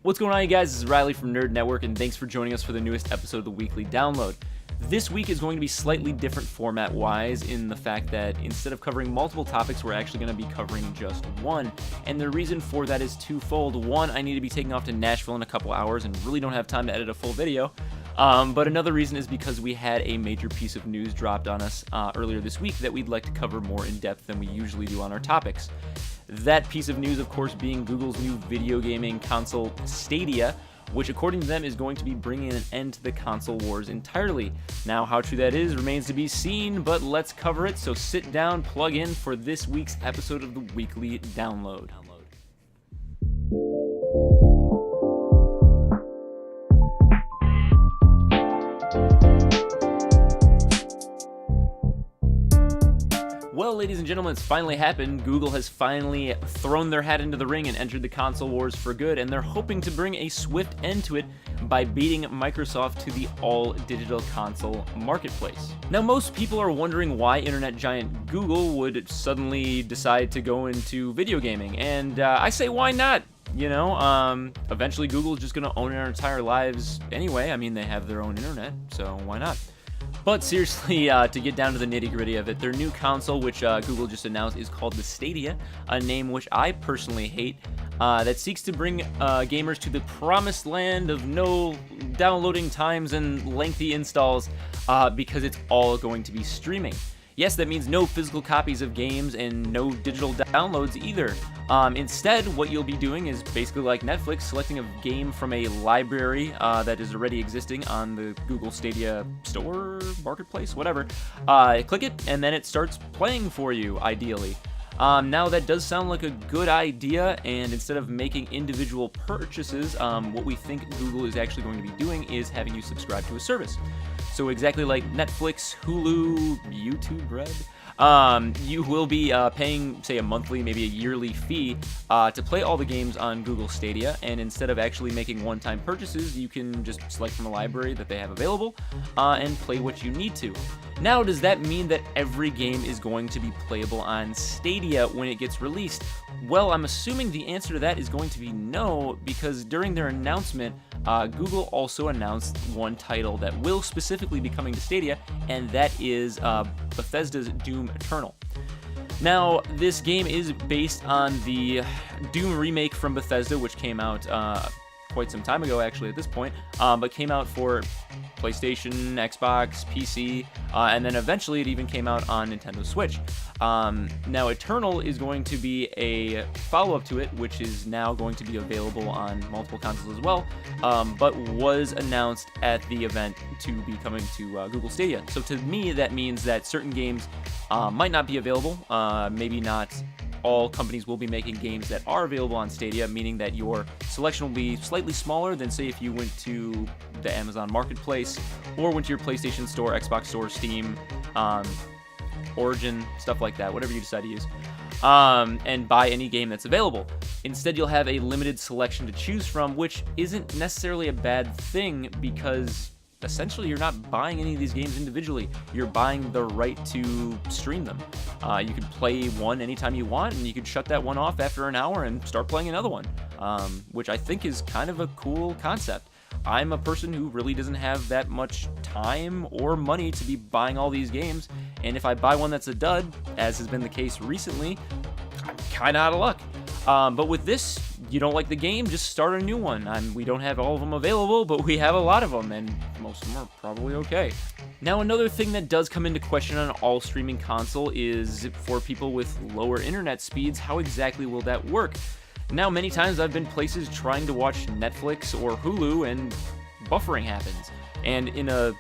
What's going on, you guys? This is Riley from Nerd Network, and thanks for joining us for the newest episode of the Weekly Download. This week is going to be slightly different format-wise in the fact that instead of covering multiple topics, we're actually going to be covering just one. And the reason for that is twofold. One, I need to be taking off to Nashville in a couple hours and really don't have time to edit a full video. But another reason is because we had a major piece of news dropped on us earlier this week that we'd like to cover more in depth than we usually do on our topics. That piece of news, of course, being Google's new video gaming console, Stadia, which according to them is going to be bringing an end to the console wars entirely. Now, how true that is remains to be seen, but let's cover it, so sit down, plug in for this week's episode of the Weekly Download. Well, ladies and gentlemen, it's finally happened. Google has finally thrown their hat into the ring and entered the console wars for good, and they're hoping to bring a swift end to it by beating Microsoft to the all-digital console marketplace. Now, most people are wondering why internet giant Google would suddenly decide to go into video gaming, and I say why not? You know, eventually Google's just going to own our entire lives anyway. I mean, they have their own internet, so why not? But seriously, to get down to the nitty-gritty of it, their new console, which Google just announced, is called the Stadia, a name which I personally hate, that seeks to bring gamers to the promised land of no downloading times and lengthy installs, because it's all going to be streaming. Yes, that means no physical copies of games and no digital downloads either. Instead, what you'll be doing is basically like Netflix, selecting a game from a library that is already existing on the Google Stadia store, marketplace, whatever. Click it, and then it starts playing for you, ideally. Now, that does sound like a good idea, and instead of making individual purchases, what we think Google is actually going to be doing is having you subscribe to a service. So exactly like Netflix, Hulu, YouTube Red, you will be paying, say, a monthly, maybe a yearly fee to play all the games on Google Stadia, and instead of actually making one-time purchases, you can just select from a library that they have available and play what you need to. Now, does that mean that every game is going to be playable on Stadia when it gets released? Well, I'm assuming the answer to that is going to be no, because during their announcement, Google also announced one title that will specifically be coming to Stadia, and that is Bethesda's Doom Eternal. Now, this game is based on the Doom remake from Bethesda, which came out quite some time ago, actually, at this point, but came out for PlayStation, Xbox, PC, and then eventually it even came out on Nintendo Switch. Now, Eternal is going to be a follow-up to it, which is now going to be available on multiple consoles as well, but was announced at the event to be coming to Google Stadia. So to me, that means that certain games might not be available, maybe not all companies will be making games that are available on Stadia, meaning that your selection will be slightly smaller than, say, if you went to the Amazon Marketplace or went to your PlayStation Store, Xbox Store, Steam, Origin, stuff like that, whatever you decide to use, and buy any game that's available. Instead, you'll have a limited selection to choose from, which isn't necessarily a bad thing because essentially you're not buying any of these games individually. You're buying the right to stream them. You can play one anytime you want, and you can shut that one off after an hour and start playing another one, which I think is kind of a cool concept. I'm a person who really doesn't have that much time or money to be buying all these games, and if I buy one that's a dud, as has been the case recently, I'm kind of out of luck. But with this, you don't like the game, just start a new one. We don't have all of them available, but we have a lot of them, and most of them are probably okay. Now, another thing that does come into question on all streaming console is for people with lower internet speeds, how exactly will that work? Now, many times I've been places trying to watch Netflix or Hulu, and buffering happens. And in a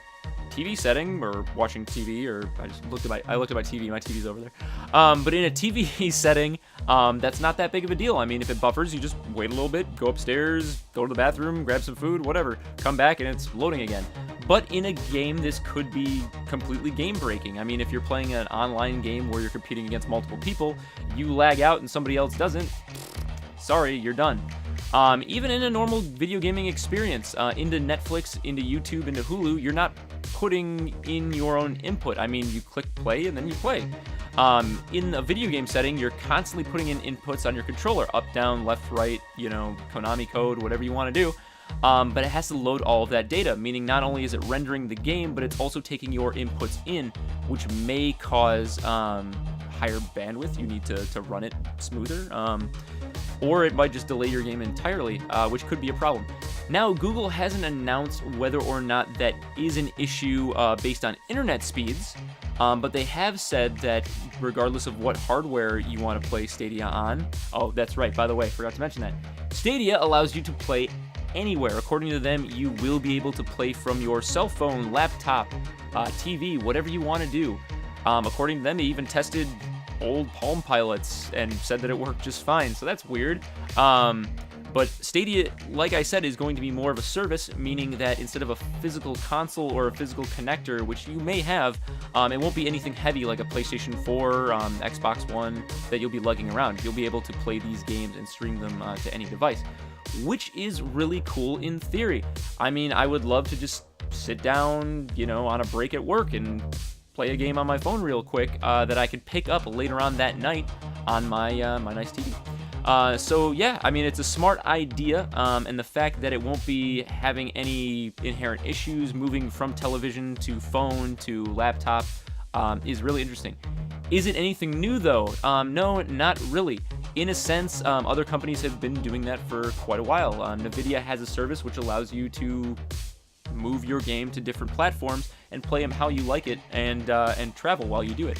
TV setting, or watching TV, or I looked at my TV, my TV's over there. But in a TV setting, that's not that big of a deal. I mean, if it buffers, you just wait a little bit, go upstairs, go to the bathroom, grab some food, whatever, come back, and it's loading again. But in a game, this could be completely game-breaking. I mean, if you're playing an online game where you're competing against multiple people, you lag out and somebody else doesn't, sorry, you're done. Even in a normal video gaming experience, into Netflix, into YouTube, into Hulu, you're not putting in your own input. I mean, you click play and then you play. In a video game setting, you're constantly putting in inputs on your controller, up, down, left, right, Konami code, whatever you want to do. But it has to load all of that data, meaning not only is it rendering the game, but it's also taking your inputs in, which may cause higher bandwidth. You need to run it smoother, or it might just delay your game entirely, which could be a problem. Now, Google hasn't announced whether or not that is an issue based on internet speeds, but they have said that regardless of what hardware you want to play Stadia on, oh, that's right, by the way, forgot to mention that, Stadia allows you to play anywhere. According to them, you will be able to play from your cell phone, laptop, TV, whatever you want to do. According to them, they even tested old Palm Pilots and said that it worked just fine, so that's weird. But Stadia, like I said, is going to be more of a service, meaning that instead of a physical console or a physical connector, which you may have, it won't be anything heavy like a PlayStation 4, Xbox One that you'll be lugging around. You'll be able to play these games and stream them to any device, which is really cool in theory. I mean, I would love to just sit down, on a break at work and play a game on my phone real quick that I could pick up later on that night on my my nice TV. So yeah, I mean, it's a smart idea, and the fact that it won't be having any inherent issues moving from television to phone to laptop is really interesting. Is it anything new though? No, not really. In a sense, other companies have been doing that for quite a while. Nvidia has a service which allows you to move your game to different platforms and play them how you like it, and travel while you do it.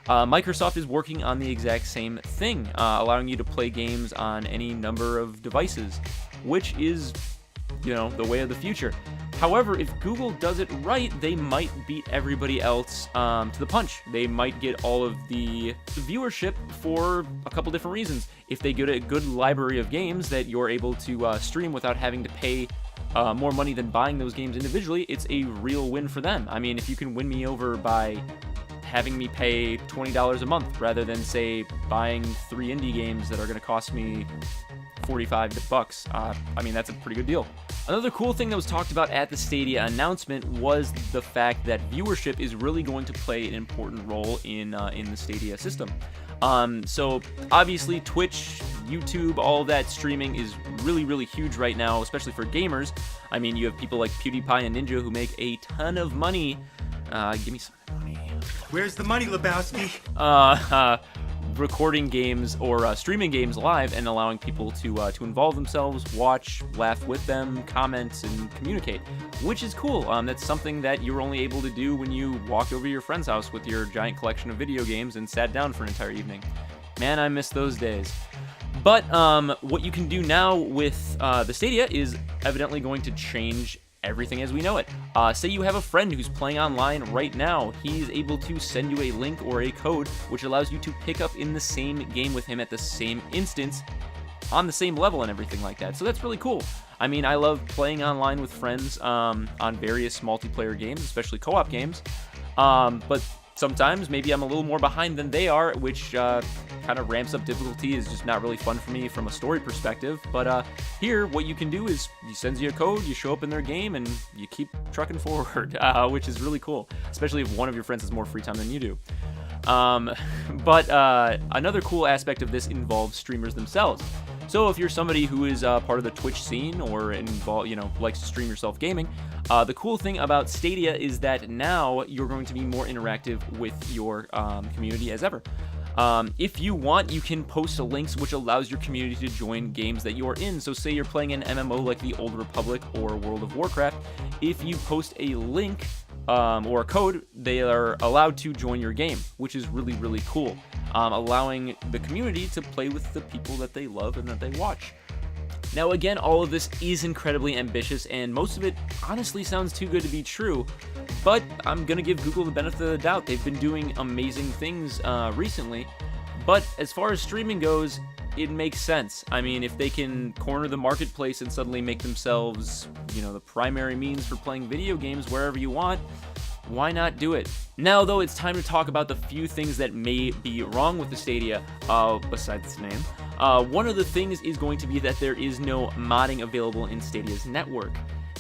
Microsoft is working on the exact same thing, allowing you to play games on any number of devices, which is, the way of the future. However, if Google does it right, they might beat everybody else to the punch. They might get all of the viewership for a couple different reasons. If they get a good library of games that you're able to stream without having to pay more money than buying those games individually, it's a real win for them. I mean, if you can win me over by having me pay $20 a month rather than, say, buying 3 indie games that are going to cost me $45, I mean, that's a pretty good deal. Another cool thing that was talked about at the Stadia announcement was the fact that viewership is really going to play an important role in the Stadia system. So obviously Twitch, YouTube, all that streaming is really, really huge right now, especially for gamers. I mean, you have people like PewDiePie and Ninja who make a ton of money. Give me some money. Where's the money, Lebowski? Recording games or streaming games live and allowing people to involve themselves, watch, laugh with them, comment, and communicate, which is cool. That's something that you were only able to do when you walked over to your friend's house with your giant collection of video games and sat down for an entire evening. Man, I miss those days. But what you can do now with the Stadia is evidently going to change everything as we know it. Say you have a friend who's playing online right now. He's able to send you a link or a code which allows you to pick up in the same game with him at the same instance, on the same level and everything like that. So that's really cool. I mean, I love playing online with friends on various multiplayer games, especially co-op games. But sometimes maybe I'm a little more behind than they are, which kind of ramps up difficulty. Is just not really fun for me from a story perspective. But here, what you can do is he sends you a code, you show up in their game, and you keep trucking forward, which is really cool, especially if one of your friends has more free time than you do. But another cool aspect of this involves streamers themselves. So if you're somebody who is part of the Twitch scene or likes to stream yourself gaming, the cool thing about Stadia is that now you're going to be more interactive with your community as ever. If you want, you can post links which allows your community to join games that you're in. So say you're playing an MMO like the Old Republic or World of Warcraft, if you post a link or a code, they are allowed to join your game, which is really, really cool, allowing the community to play with the people that they love and that they watch. Now again, all of this is incredibly ambitious, and most of it honestly sounds too good to be true, but I'm gonna give Google the benefit of the doubt. They've been doing amazing things recently, but as far as streaming goes, it makes sense. I mean, if they can corner the marketplace and suddenly make themselves, the primary means for playing video games wherever you want, why not do it? Now, though, it's time to talk about the few things that may be wrong with the Stadia, besides its name. One of the things is going to be that there is no modding available in Stadia's network.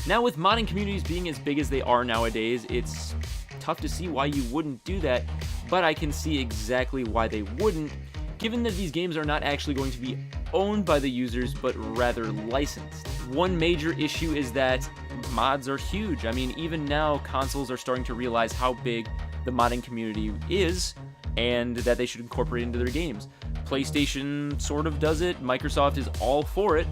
Now, with modding communities being as big as they are nowadays, it's tough to see why you wouldn't do that, but I can see exactly why they wouldn't, given that these games are not actually going to be owned by the users, but rather licensed. One major issue is that mods are huge. I mean, even now, consoles are starting to realize how big the modding community is, and that they should incorporate it into their games. PlayStation sort of does it, Microsoft is all for it,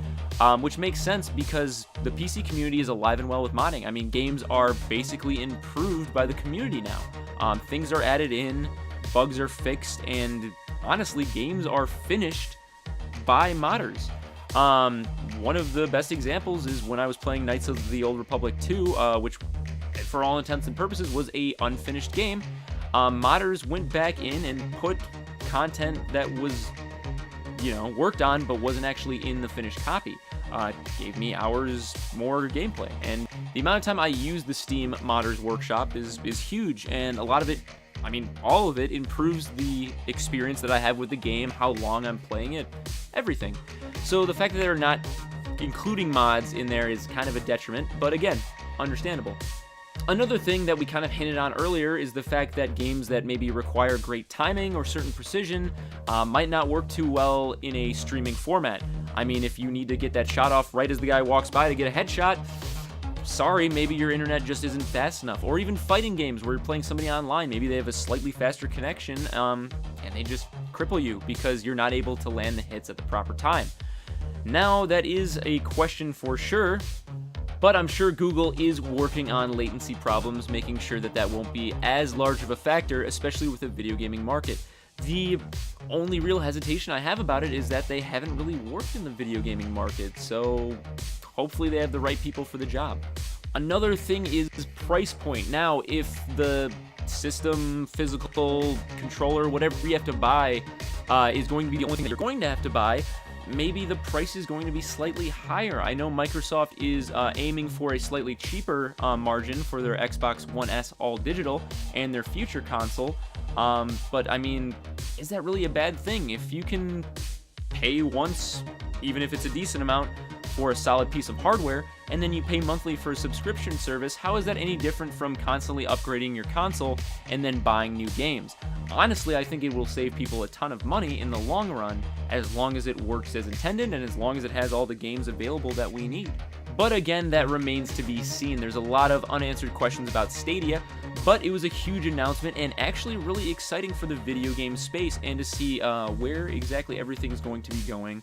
which makes sense because the PC community is alive and well with modding. I mean, games are basically improved by the community now. Things are added in, bugs are fixed, and honestly, games are finished by modders. One of the best examples is when I was playing Knights of the Old Republic 2, which for all intents and purposes was a unfinished game. Modders went back in and put content that was, worked on but wasn't actually in the finished copy. Gave me hours more gameplay, and the amount of time I use the Steam Modders Workshop is huge, and a lot of it, all of it improves the experience that I have with the game, how long I'm playing it, everything. So the fact that they're not including mods in there is kind of a detriment, but again, understandable. Another thing that we kind of hinted on earlier is the fact that games that maybe require great timing or certain precision might not work too well in a streaming format. I mean, if you need to get that shot off right as the guy walks by to get a headshot, sorry, maybe your internet just isn't fast enough. Or even fighting games where you're playing somebody online, maybe they have a slightly faster connection, and they just cripple you because you're not able to land the hits at the proper time. Now, that is a question for sure, but I'm sure Google is working on latency problems, making sure that that won't be as large of a factor, especially with the video gaming market. The only real hesitation I have about it is that they haven't really worked in the video gaming market, so hopefully they have the right people for the job. Another thing is price point. Now, if the system, physical controller, whatever you have to buy is going to be the only thing that you're going to have to buy, maybe the price is going to be slightly higher. I know Microsoft is aiming for a slightly cheaper margin for their Xbox One S all digital and their future console, but I mean, is that really a bad thing? If you can pay once, even if it's a decent amount, for a solid piece of hardware, and then you pay monthly for a subscription service, how is that any different from constantly upgrading your console and then buying new games? Honestly, I think it will save people a ton of money in the long run, as long as it works as intended and as long as it has all the games available that we need. But again, that remains to be seen. There's a lot of unanswered questions about Stadia, but it was a huge announcement and actually really exciting for the video game space and to see where exactly everything's going to be going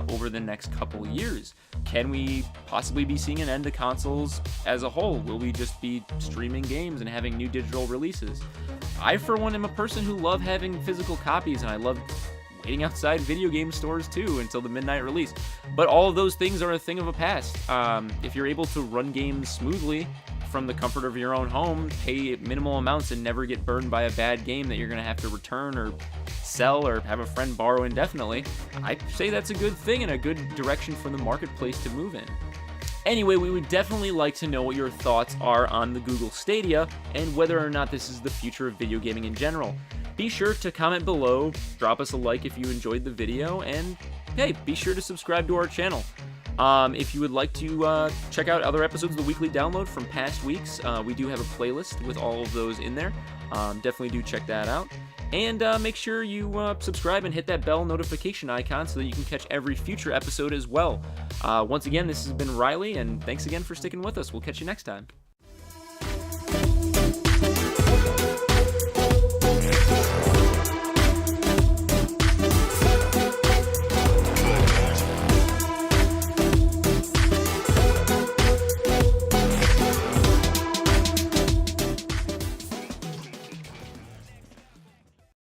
over the next couple of years. Can we possibly be seeing an end to consoles as a whole? Will we just be streaming games and having new digital releases? I, for one, am a person who love having physical copies, and I love waiting outside video game stores too until the midnight release. But all of those things are a thing of the past. If you're able to run games smoothly from the comfort of your own home, pay minimal amounts, and never get burned by a bad game that you're going to have to return or sell or have a friend borrow indefinitely, I'd say that's a good thing and a good direction for the marketplace to move in. Anyway, we would definitely like to know what your thoughts are on the Google Stadia and whether or not this is the future of video gaming in general. Be sure to comment below, drop us a like if you enjoyed the video, and hey, be sure to subscribe to our channel. If you would like to check out other episodes of the weekly download from past weeks, we do have a playlist with all of those in there. Definitely do check that out. And make sure you subscribe and hit that bell notification icon so that you can catch every future episode as well. Once again, this has been Riley, and thanks again for sticking with us. We'll catch you next time.